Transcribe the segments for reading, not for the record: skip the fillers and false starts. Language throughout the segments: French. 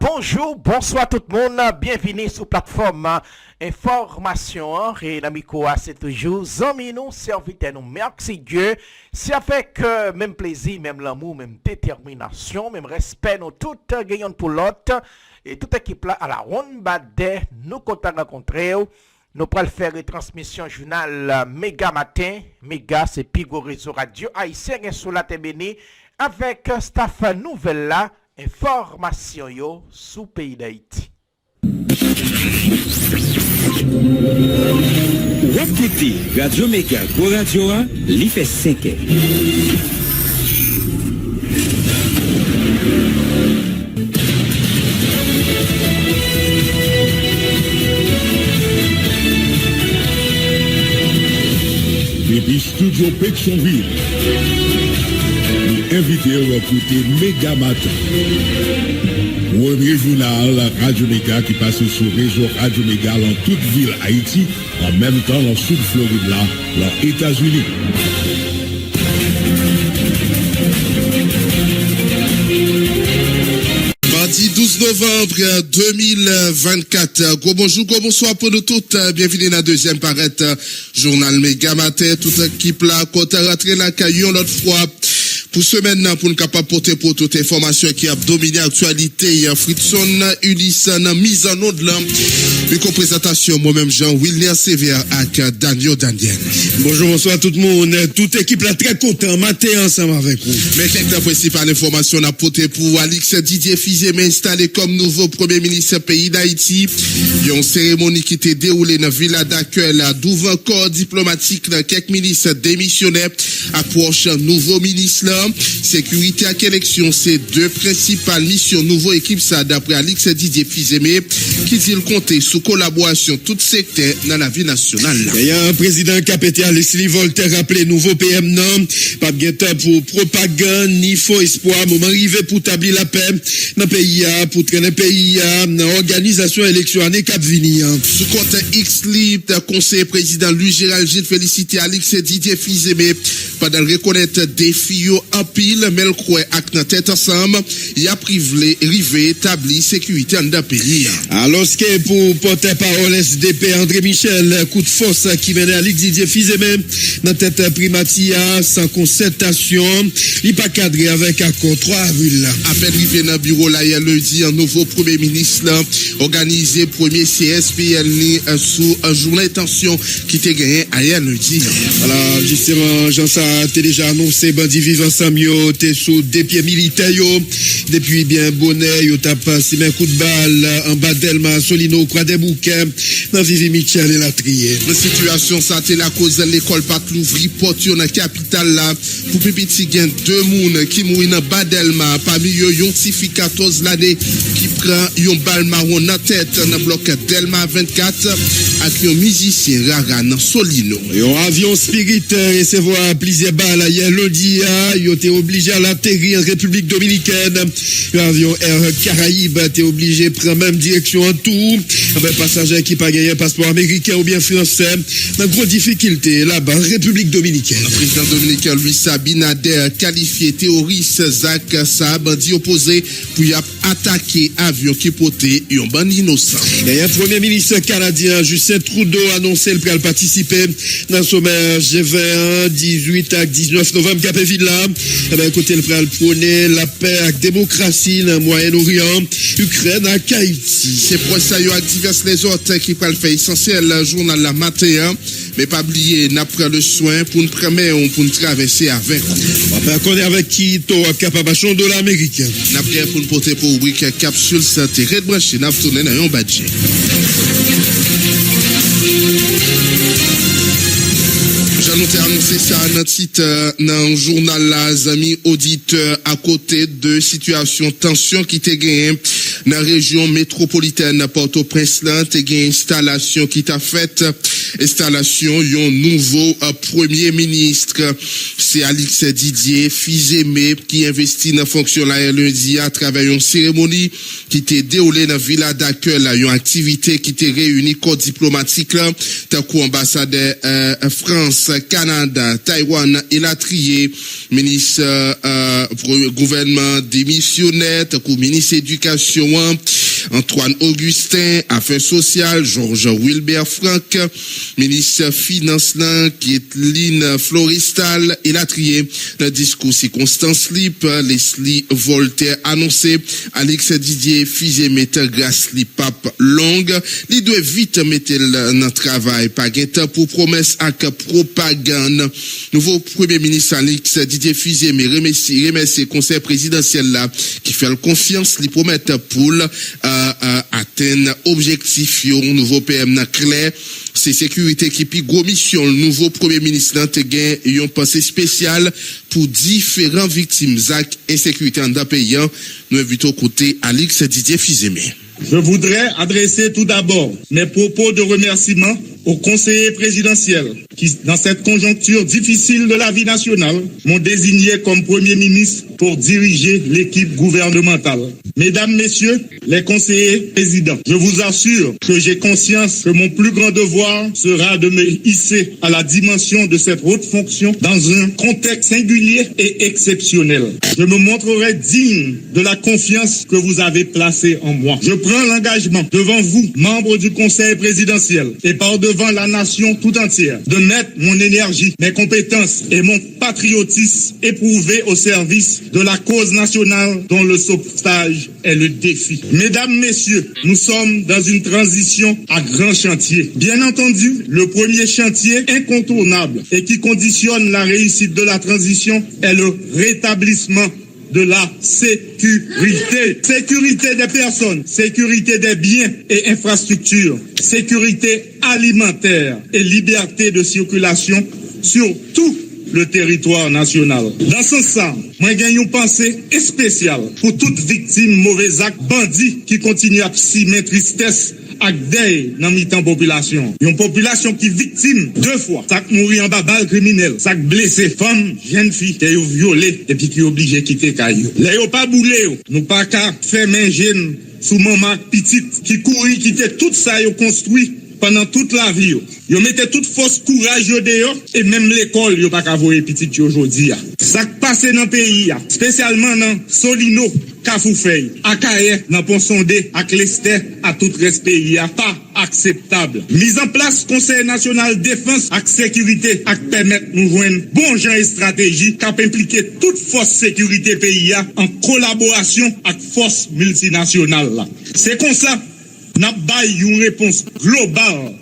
bonjour, bonsoir tout le monde, bienvenue sur plateforme information et l'amico c'est toujours amis nous, serviteurs nous, merci Dieu, c'est avec même plaisir, même l'amour, même détermination, même respect nous toutes gagnons pour l'autre et toute équipe là à la ronde badé, nous comptons rencontrer. Nous pourrons faire une transmission journal Méga Matin. Méga, c'est Pigo Réseau Radio Haïtien et sur la béni avec staff nouvelle là, information yo sous pays d'Haïti. Wapkiti, Radio Méga, Go Radio A, li fait 5 ans. Depuis Studio Pétionville, nous invitons à écouter Méga Matin. Premier journal Radio Méga qui passe sur le réseau Radio Méga dans toute ville Haïti, en même temps dans le sud Floride, là, dans les États-Unis. Mardi 12 novembre 2024. Gros bonjour, gros bonsoir pour nous toutes. Bienvenue dans la deuxième parette journal Méga Matin. Toute équipe là, côté rentré dans la caillou l'autre fois. Pour semaine, pour nous capable porter pour toute information qui a dominé l'actualité, Fritson, Ulysse, mise en ordre là. Une présentation, moi-même, Jean-William Sévère avec Daniel Daniel. Bonjour, bonsoir tout le monde. Toute équipe là très content, matin ensemble avec vous. Mais quelques principales informations on a porté pour Alix Didier Fils-Aimé installé comme nouveau premier ministre pays d'Haïti. Il y a une cérémonie qui était déroulée dans la ville d'accueil d'ouvre corps diplomatique dans quelques ministres démissionnaires approche nouveau ministre là. Sécurité à élection, c'est deux principales missions nouveau équipe ça d'après Alix Didier Fils-Aimé qui dit le compter sous collaboration tout secteur dans la vie nationale. Il y a un président qui a pété Leslie Voltaire rappelé nouveau PM non, pas de temps pour propagande ni faux espoir, moment arrivé pour établir la paix dans le pays pour traîner le pays dans organisation élection année cap venir. Sous compte X-Lib, conseiller président Louis Gérald Gilles félicité Alix Didier Fils-Aimé pendant le reconnaître défi en pile, mais le croix avec notre tête ensemble, il a privé, rivé, établi sécurité en d'un pays. Alors, ce qui est pour porter parole SDP André Michel, coup de force qui mène Alix Didier Fils-Aimé dans tête primatia sans concertation, il pas cadré avec accord 3 avril. À peine arrivé dans le bureau là, hier lundi, un nouveau premier ministre là, organisé premier CSPL sous un journée de tension qui était gagné hier lundi. Voilà, justement, Jean-Sa a déjà annoncé, bandit vivant ensemble, yo, t'es sous des pieds militaires, yo, depuis bien bonnet, yo, t'as passé un coup de balle, en bas d'Elma, Solino, Croix des Bouquets, dans Vivi Michel et la trier. La situation, ça, c'est la cause de l'école pas l'ouvrir porte dans la capitale là, pour petit gain deux mounes qui mourent dans bas d'Elma, parmi eux, yon tifi 14 l'année, qui prend yon balle marron dans tête, dans bloc d'Elma 24, avec yon musicien rara dans Solino. Yon avion Spirit, recevoir plusieurs balles, hier lundi, yo t'es obligé à l'atterrir en République Dominicaine. L'avion Air Caraïbes t'es obligé de prendre même direction en tout. Avec passager qui pas gagné un passeport américain ou bien français. Dans grosse difficulté là-bas en République Dominicaine. Le président dominicain Louis Abinader qualifié terroriste Zach Saab dit opposé pour y attaquer avion qui portait un ban innocent. Et un premier ministre canadien Justin Trudeau a annoncé le prêt à participer dans le sommet G20 18 à 19 novembre Capéville-là. Côté le prêt à prôner la paix et la démocratie dans le Moyen-Orient, Ukraine à Haïti. C'est pour ça qu'il y a divers les autres qui peuvent faire essentiel le journal la matin, mais pas oublier, n'a pris le soin pour nous permettre pour nous traverser avec. On connaît avec qui tu es capable de dollar américain. N'a pris pour nous porter pour rubrique capsule santé red branché, n'a tourné dans un budget. J'annonce annoncé ça dans le titre dans le journal Les amis auditeurs à côté de situation tension qui t'est gagné dans la région métropolitaine Port-au-Prince là, t'es gagné installation qui t'a faite installation yon nouveau premier ministre. C'est Alix Didier Fils-Aimé qui investit dans fonction là lundi à travers une cérémonie qui t'est déroulée dans villa d'accueil là, une activité qui t'est réunie corps diplomatique là, t'as ambassadeur France, Canada, Taïwan et la trier ministre gouvernement démissionnaire, t'as ministre éducation commission, Antoine Augustin, Affaires sociales, Georges Wilbert Franck, ministre Finance, Kathleen Floristal, et la trier, le discours circonstance Lip, Leslie Voltaire annoncé, Alex Didier, Fizé mettre grâce li pape longue, li doit vite mettre dans travail, pas guetta pour promesse à propagande. Nouveau premier ministre Alex Didier Fizé, mais remercie conseil présidentiel là, qui fait confiance, li promettre pour atteindre objectif, nouveau PM na clair, c'est sécurité qui puis gros mission, le nouveau premier ministre là, te gain, yon pensée spéciale pour différents victimes d'actes insécurité en d'un pays. Nous invitons côté Alex Didier Fizemé. Je voudrais adresser tout d'abord mes propos de remerciement aux conseillers présidentiels qui, dans cette conjoncture difficile de la vie nationale, m'ont désigné comme Premier ministre pour diriger l'équipe gouvernementale. Mesdames, Messieurs, les conseillers présidents, je vous assure que j'ai conscience que mon plus grand devoir sera de me hisser à la dimension de cette haute fonction dans un contexte singulier et exceptionnel. Je me montrerai digne de la confiance que vous avez placée en moi. Je prends l'engagement devant vous, membres du Conseil présidentiel, et par devant la nation tout entière, de mettre mon énergie, mes compétences et mon patriotisme éprouvés au service de la cause nationale dont le sauvetage est le défi. Mesdames, Messieurs, nous sommes dans une transition à grand chantier. Bien entendu, le premier chantier incontournable et qui conditionne la réussite de la transition est le rétablissement de la sécurité. Sécurité des personnes, sécurité des biens et infrastructures, sécurité alimentaire et liberté de circulation sur tout le territoire national. Dans ce sens, moi j'ai une pensée spéciale pour toute victime mauvais acte bandit qui continue à simer tristesse ak deuil dans mi-temps population. Une population qui victime deux fois. Ça mourir en babal criminel, ça blessé femme, jeune fille qui est violée et puis qui est obligé de quitter caillou. Là yo pas boulé, nous pas qu'à faire main jeune sous maman petite qui courir quitter tout ça yo construit pendant toute la vie. Yo mettez toute force courage dehors et même l'école yo pas qu'à voir petite aujourd'hui. Ça passe dans le pays, spécialement dans Solino, Kafoufei, Akaye, dans Ponsondé, à Clester, à tout reste pays, pas acceptable. Mise en place Conseil national défense et sécurité à permettre nous joindre bon genre et stratégie qui impliquer toute force sécurité pays en collaboration avec force multinationale. C'est comme ça n'a pas une réponse globale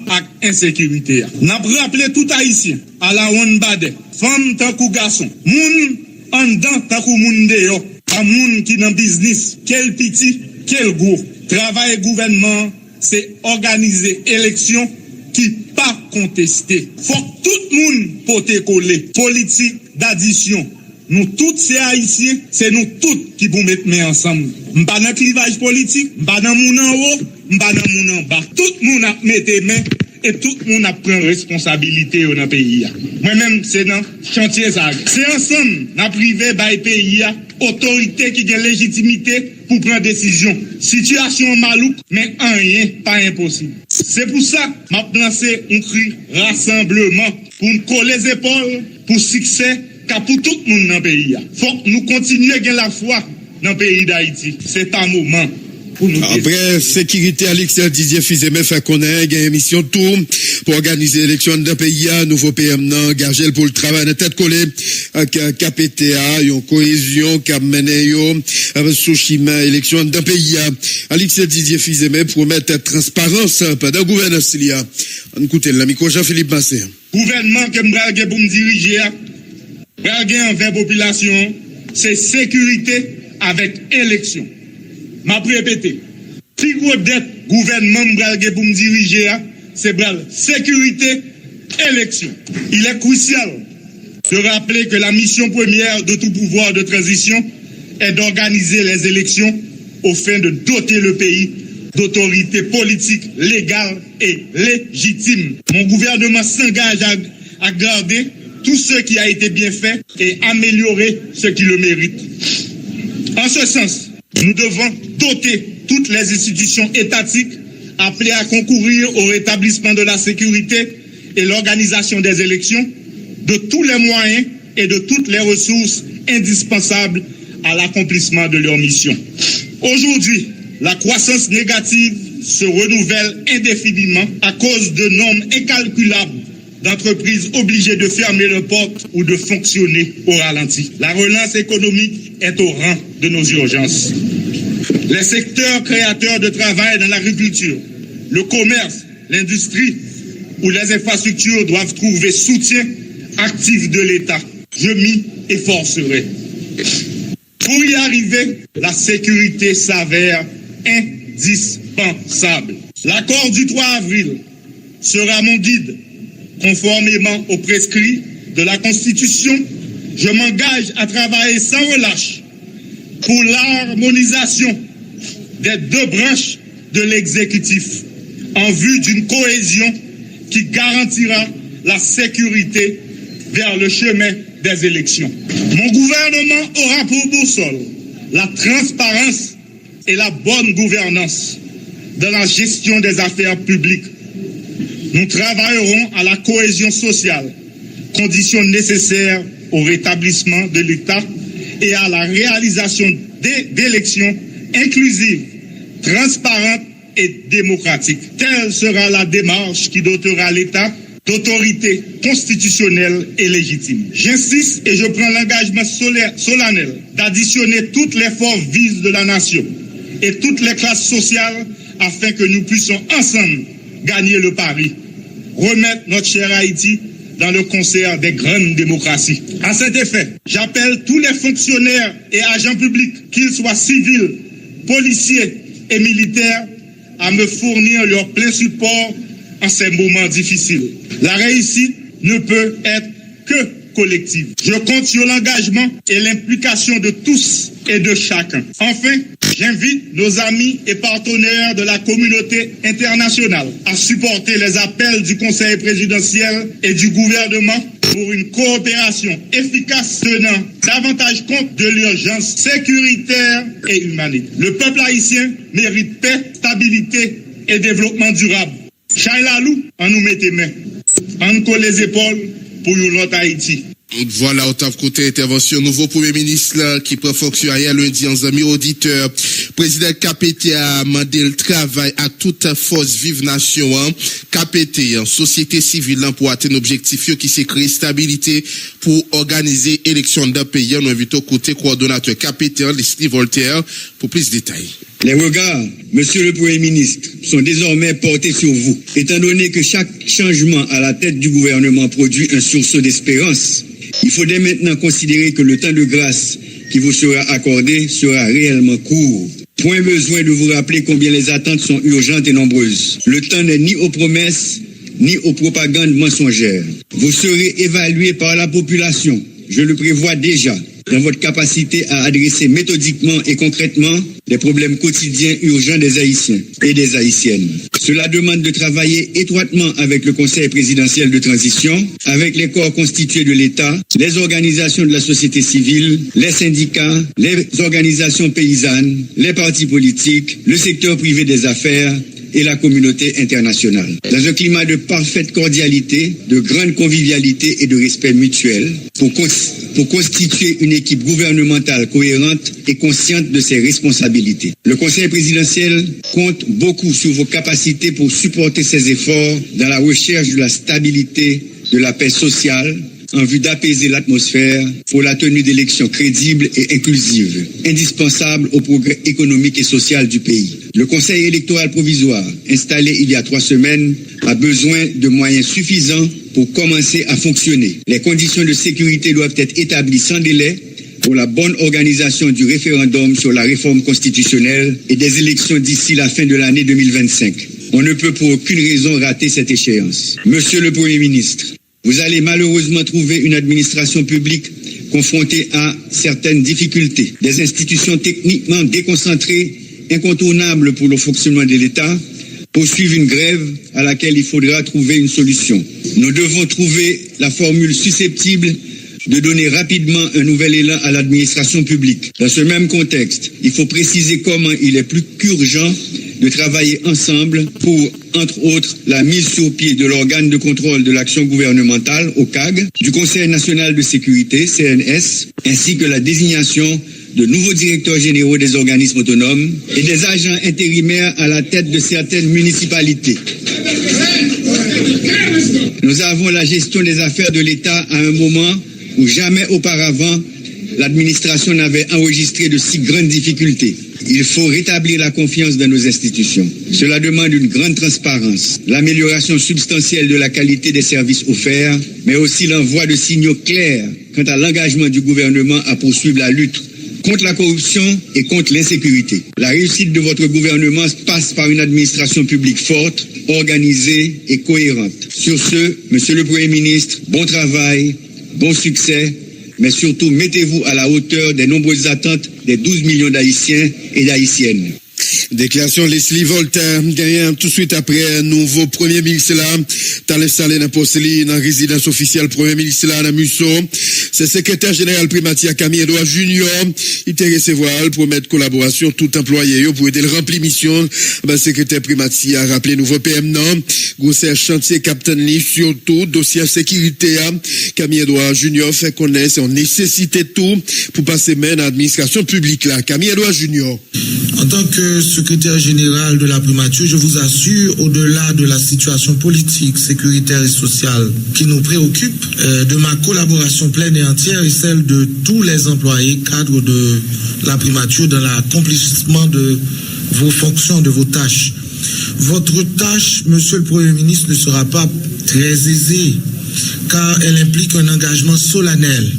à l'insécurité. N'a rappelé tout haïtien à la Wanbade, femme tant que garçon, moun en dedans tant que moun dehors, pas moun qui dans business, quel petit, quel gros. Travail gouvernement, c'est organiser élection qui pas contesté. Faut que tout moun pote coller. Politique d'addition. Nous tous ces haïtiens, c'est nous tous qui vous mettre ensemble. M'pas dans clivage politique, m'pas dans moun en haut, m'pas dans moun en bas. Tout le monde a mis main et tout le monde a pris responsabilité dans le pays. Moi-même, c'est dans chantier ça. C'est ensemble, n'a privé by pays, autorité qui a légitimité pour prendre décision. Situation malouque, mais rien, pas impossible. C'est pour ça, m'a lancé un cri rassemblement pour nous coller les épaules, pour succès, car pour tout le monde dans le pays. Faut que nous continuions à gagner la foi dans le pays d'Haïti. C'est un moment. Après sécurité, Alex Didier Fizemé fait connaître une émission tour pour organiser l'élection d'un pays, nouveau PM engagé pour le travail de tête collée avec KPTA, une cohésion qui a mené avec Sochima, élection d'un pays. Alex Didier Fizemé promet transparence pendant le gouvernement. On écoute le micro Jean-Philippe Massé. Gouvernement que je pour me diriger, envers la population, c'est sécurité avec élection. M'a répété. Plus gros dette gouvernement pour me diriger, c'est sécurité, élection. Il est crucial de rappeler que la mission première de tout pouvoir de transition est d'organiser les élections au fin de doter le pays d'autorités politiques légales et légitimes. Mon gouvernement s'engage à garder tout ce qui a été bien fait et améliorer ce qui le mérite. En ce sens, nous devons doter toutes les institutions étatiques appelées à concourir au rétablissement de la sécurité et l'organisation des élections de tous les moyens et de toutes les ressources indispensables à l'accomplissement de leur mission. Aujourd'hui, la croissance négative se renouvelle indéfiniment à cause de nombres incalculables d'entreprises obligées de fermer leurs portes ou de fonctionner au ralenti. La relance économique est au rang de nos urgences. Les secteurs créateurs de travail dans l'agriculture, le commerce, l'industrie ou les infrastructures doivent trouver soutien actif de l'État. Je m'y efforcerai. Pour y arriver, la sécurité s'avère indispensable. L'accord du 3 avril sera mon guide. Conformément aux prescrits de la Constitution, je m'engage à travailler sans relâche pour l'harmonisation des deux branches de l'exécutif en vue d'une cohésion qui garantira la sécurité vers le chemin des élections. Mon gouvernement aura pour boussole la transparence et la bonne gouvernance dans la gestion des affaires publiques. Nous travaillerons à la cohésion sociale, condition nécessaire au rétablissement de l'État et à la réalisation d'élections inclusives, transparentes et démocratiques. Telle sera la démarche qui dotera l'État d'autorité constitutionnelle et légitime. J'insiste et je prends l'engagement solennel d'additionner toutes les forces vives de la nation et toutes les classes sociales afin que nous puissions ensemble gagner le pari, remettre notre cher Haïti dans le concert des grandes démocraties. À cet effet, j'appelle tous les fonctionnaires et agents publics, qu'ils soient civils, policiers et militaires, à me fournir leur plein support en ces moments difficiles. La réussite ne peut être que collective. Je compte sur l'engagement et l'implication de tous et de chacun. Enfin, j'invite nos amis et partenaires de la communauté internationale à supporter les appels du Conseil présidentiel et du gouvernement pour une coopération efficace tenant davantage compte de l'urgence sécuritaire et humanitaire. Le peuple haïtien mérite paix, stabilité et développement durable. Chaïla Lou, on nous met les mains, on nous colle les épaules pour notre Haïti. Voilà, au top côté intervention, nouveau Premier ministre là, qui prend fonction hier lundi en amis auditeurs. Président KPT a demandé le travail à toute force vive nation, KPT, société civile pour atteindre l'objectif qui c'est créer stabilité pour organiser élection d'un pays. Nous invitons côté coordonnateur KPT, Leslie Voltaire, pour plus de détails. Les regards, Monsieur le Premier ministre, sont désormais portés sur vous, étant donné que chaque changement à la tête du gouvernement produit un sursaut d'espérance. Il faut dès maintenant considérer que le temps de grâce qui vous sera accordé sera réellement court. Point besoin de vous rappeler combien les attentes sont urgentes et nombreuses. Le temps n'est ni aux promesses, ni aux propagandes mensongères. Vous serez évalué par la population. Je le prévois déjà dans votre capacité à adresser méthodiquement et concrètement les problèmes quotidiens urgents des Haïtiens et des Haïtiennes. Cela demande de travailler étroitement avec le Conseil présidentiel de transition, avec les corps constitués de l'État, les organisations de la société civile, les syndicats, les organisations paysannes, les partis politiques, le secteur privé des affaires et la communauté internationale. Dans un climat de parfaite cordialité, de grande convivialité et de respect mutuel, pour constituer une équipe gouvernementale cohérente et consciente de ses responsabilités. Le Conseil présidentiel compte beaucoup sur vos capacités pour supporter ces efforts dans la recherche de la stabilité, de la paix sociale, en vue d'apaiser l'atmosphère pour la tenue d'élections crédibles et inclusives, indispensables au progrès économique et social du pays. Le Conseil électoral provisoire, installé il y a 3 semaines, a besoin de moyens suffisants pour commencer à fonctionner. Les conditions de sécurité doivent être établies sans délai pour la bonne organisation du référendum sur la réforme constitutionnelle et des élections d'ici la fin de l'année 2025. On ne peut pour aucune raison rater cette échéance. Monsieur le Premier ministre, vous allez malheureusement trouver une administration publique confrontée à certaines difficultés. Des institutions techniquement déconcentrées, incontournables pour le fonctionnement de l'État, poursuivent une grève à laquelle il faudra trouver une solution. Nous devons trouver la formule susceptible de donner rapidement un nouvel élan à l'administration publique. Dans ce même contexte, il faut préciser comment il est plus qu'urgent de travailler ensemble pour, entre autres, la mise sur pied de l'organe de contrôle de l'action gouvernementale, au CAG, du Conseil national de sécurité, CNS, ainsi que la désignation de nouveaux directeurs généraux des organismes autonomes et des agents intérimaires à la tête de certaines municipalités. Nous avons la gestion des affaires de l'État à un moment où jamais auparavant l'administration n'avait enregistré de si grandes difficultés. Il faut rétablir la confiance dans nos institutions. Cela demande une grande transparence, l'amélioration substantielle de la qualité des services offerts, mais aussi l'envoi de signaux clairs quant à l'engagement du gouvernement à poursuivre la lutte contre la corruption et contre l'insécurité. La réussite de votre gouvernement passe par une administration publique forte, organisée et cohérente. Sur ce, Monsieur le Premier ministre, bon travail, bon succès, mais surtout mettez-vous à la hauteur des nombreuses attentes des 12 millions d'Haïtiens et d'Haïtiennes. Déclaration Leslie Voltaire, gagnant tout de suite après nouveau Premier ministre là, t'as installé dans Porceli, dans résidence officielle Premier ministre là, dans Musso. C'est secrétaire général primatia Camille Edouard Junior, il te recevoir pour mettre collaboration tout employé pour aider le remplir mission. Ben, secrétaire primatia a rappelé nouveau PM non, gros chantier Captain Lee, surtout dossier sécurité. Camille Edouard Junior fait connaître on nécessité tout pour passer main à l'administration publique là. Camille Edouard Junior. En tant que secrétaire général de la primature, je vous assure, au-delà de la situation politique, sécuritaire et sociale qui nous préoccupe, de ma collaboration pleine et entière et celle de tous les employés cadres de la primature dans l'accomplissement de vos fonctions, de vos tâches. Votre tâche, Monsieur le Premier ministre, ne sera pas très aisée, car elle implique un engagement solennel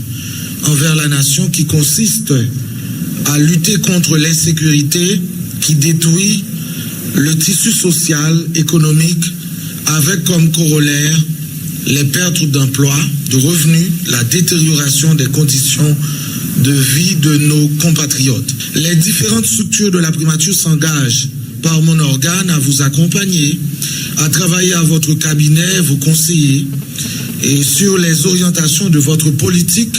envers la nation qui consiste à lutter contre l'insécurité qui détruit le tissu social, économique, avec comme corollaire les pertes d'emplois, de revenus, la détérioration des conditions de vie de nos compatriotes. Les différentes structures de la primature s'engagent par mon organe à vous accompagner, à travailler à votre cabinet, vos conseillers, et sur les orientations de votre politique,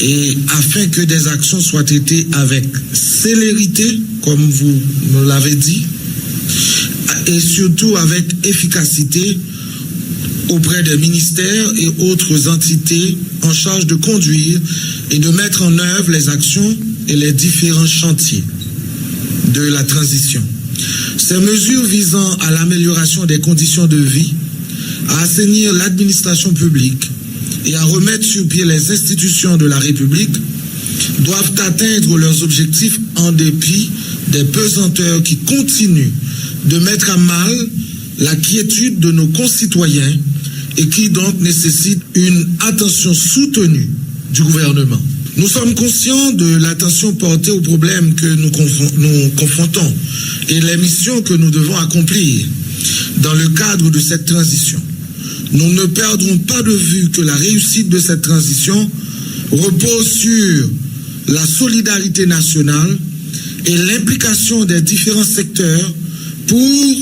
et afin que des actions soient traitées avec célérité, comme vous me l'avez dit, et surtout avec efficacité auprès des ministères et autres entités en charge de conduire et de mettre en œuvre les actions et les différents chantiers de la transition. Ces mesures visant à l'amélioration des conditions de vie, à assainir l'administration publique et à remettre sur pied les institutions de la République doivent atteindre leurs objectifs en dépit des pesanteurs qui continuent de mettre à mal la quiétude de nos concitoyens et qui donc nécessitent une attention soutenue du gouvernement. Nous sommes conscients de l'attention portée aux problèmes que nous confrontons et les missions que nous devons accomplir dans le cadre de cette transition. Nous ne perdrons pas de vue que la réussite de cette transition repose sur la solidarité nationale et l'implication des différents secteurs pour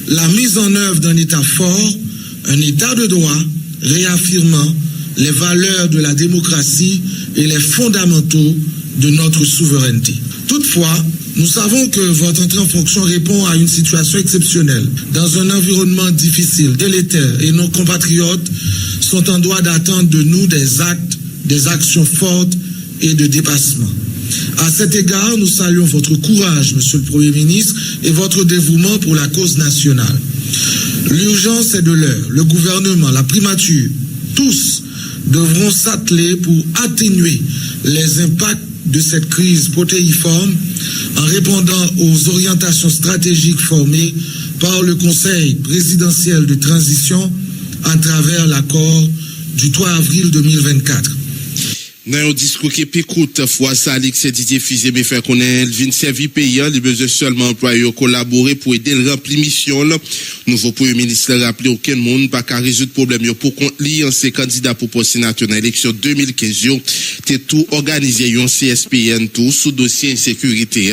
la mise en œuvre d'un État fort, un État de droit, réaffirmant les valeurs de la démocratie et les fondamentaux de notre souveraineté. Toutefois, nous savons que votre entrée en fonction répond à une situation exceptionnelle, dans un environnement difficile, délétère, et nos compatriotes sont en droit d'attendre de nous des actes, des actions fortes et de dépassement. À cet égard, nous saluons votre courage, Monsieur le Premier ministre, et votre dévouement pour la cause nationale. L'urgence est de l'heure. Le gouvernement, la primature, tous devront s'atteler pour atténuer les impacts de cette crise protéiforme en répondant aux orientations stratégiques formées par le Conseil présidentiel de transition à travers l'accord du 3 avril 2024. Dans un discours qui écoute, fois ça, Alix Didier Fizé, mais fait connaître, vient servir payant, les besoins seulement employés collaborer pour aider le remplir mission. Nouveau Premier ministre a rappelé aucun monde pas qu'à résoudre problème pour compte li, ancien candidat pour poste sénateur dans l'élection 2015, t'es tout organisé, un CSPN tout, sous dossier insécurité,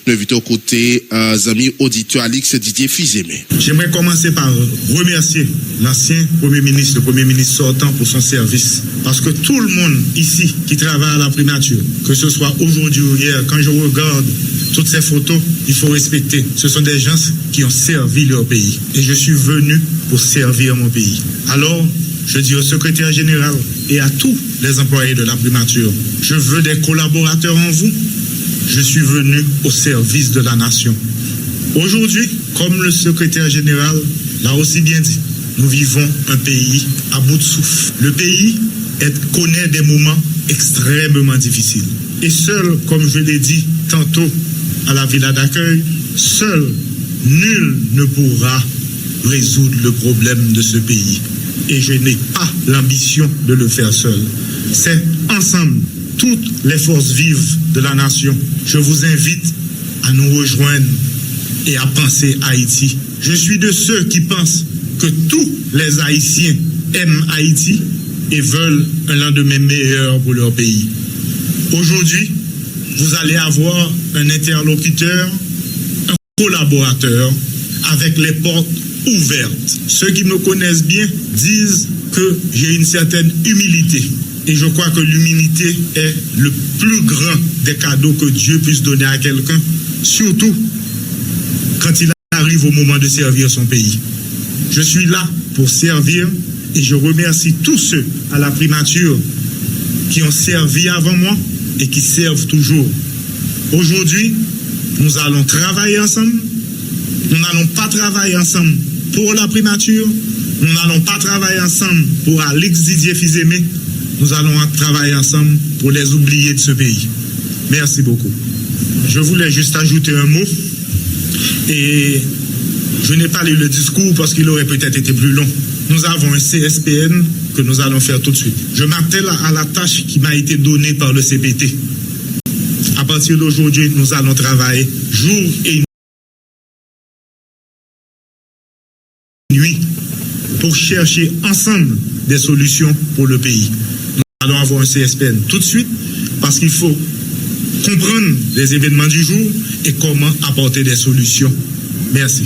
nous invitons côté, amis auditeurs Alix Didier Fizé. J'aimerais commencer par remercier l'ancien Premier ministre, le Premier ministre sortant pour son service. Parce que tout le monde ici, qui travaillent à la primature, que ce soit aujourd'hui ou hier, quand je regarde toutes ces photos, il faut respecter. Ce sont des gens qui ont servi leur pays. Et je suis venu pour servir mon pays. Alors, je dis au secrétaire général et à tous les employés de la primature, je veux des collaborateurs en vous. Je suis venu au service de la nation. Aujourd'hui, comme le secrétaire général l'a aussi bien dit, nous vivons un pays à bout de souffle. Le pays connaît des moments extrêmement difficiles. Et seul, comme je l'ai dit tantôt à la villa d'accueil, seul, nul ne pourra résoudre le problème de ce pays. Et je n'ai pas l'ambition de le faire seul. C'est ensemble, toutes les forces vives de la nation. Je vous invite à nous rejoindre et à penser Haïti. Je suis de ceux qui pensent que tous les Haïtiens aiment Haïti et veulent un lendemain meilleur pour leur pays. Aujourd'hui, vous allez avoir un interlocuteur, un collaborateur avec les portes ouvertes. Ceux qui me connaissent bien disent que j'ai une certaine humilité. Et je crois que l'humilité est le plus grand des cadeaux que Dieu puisse donner à quelqu'un, surtout quand il arrive au moment de servir son pays. Je suis là pour servir et je remercie tous ceux à la primature qui ont servi avant moi et qui servent toujours. Aujourd'hui, nous allons travailler ensemble. Nous n'allons pas travailler ensemble pour la primature. Nous n'allons pas travailler ensemble pour Alex Didier Fils-Aimé. Nous allons travailler ensemble pour les oubliés de ce pays. Merci beaucoup. Je voulais juste ajouter un mot. Et je n'ai pas lu le discours parce qu'il aurait peut-être été plus long. Nous avons un CSPN que nous allons faire tout de suite. Je m'attelle à la tâche qui m'a été donnée par le CPT. À partir d'aujourd'hui, nous allons travailler jour et nuit pour chercher ensemble des solutions pour le pays. Nous allons avoir un CSPN tout de suite parce qu'il faut comprendre les événements du jour et comment apporter des solutions. Merci.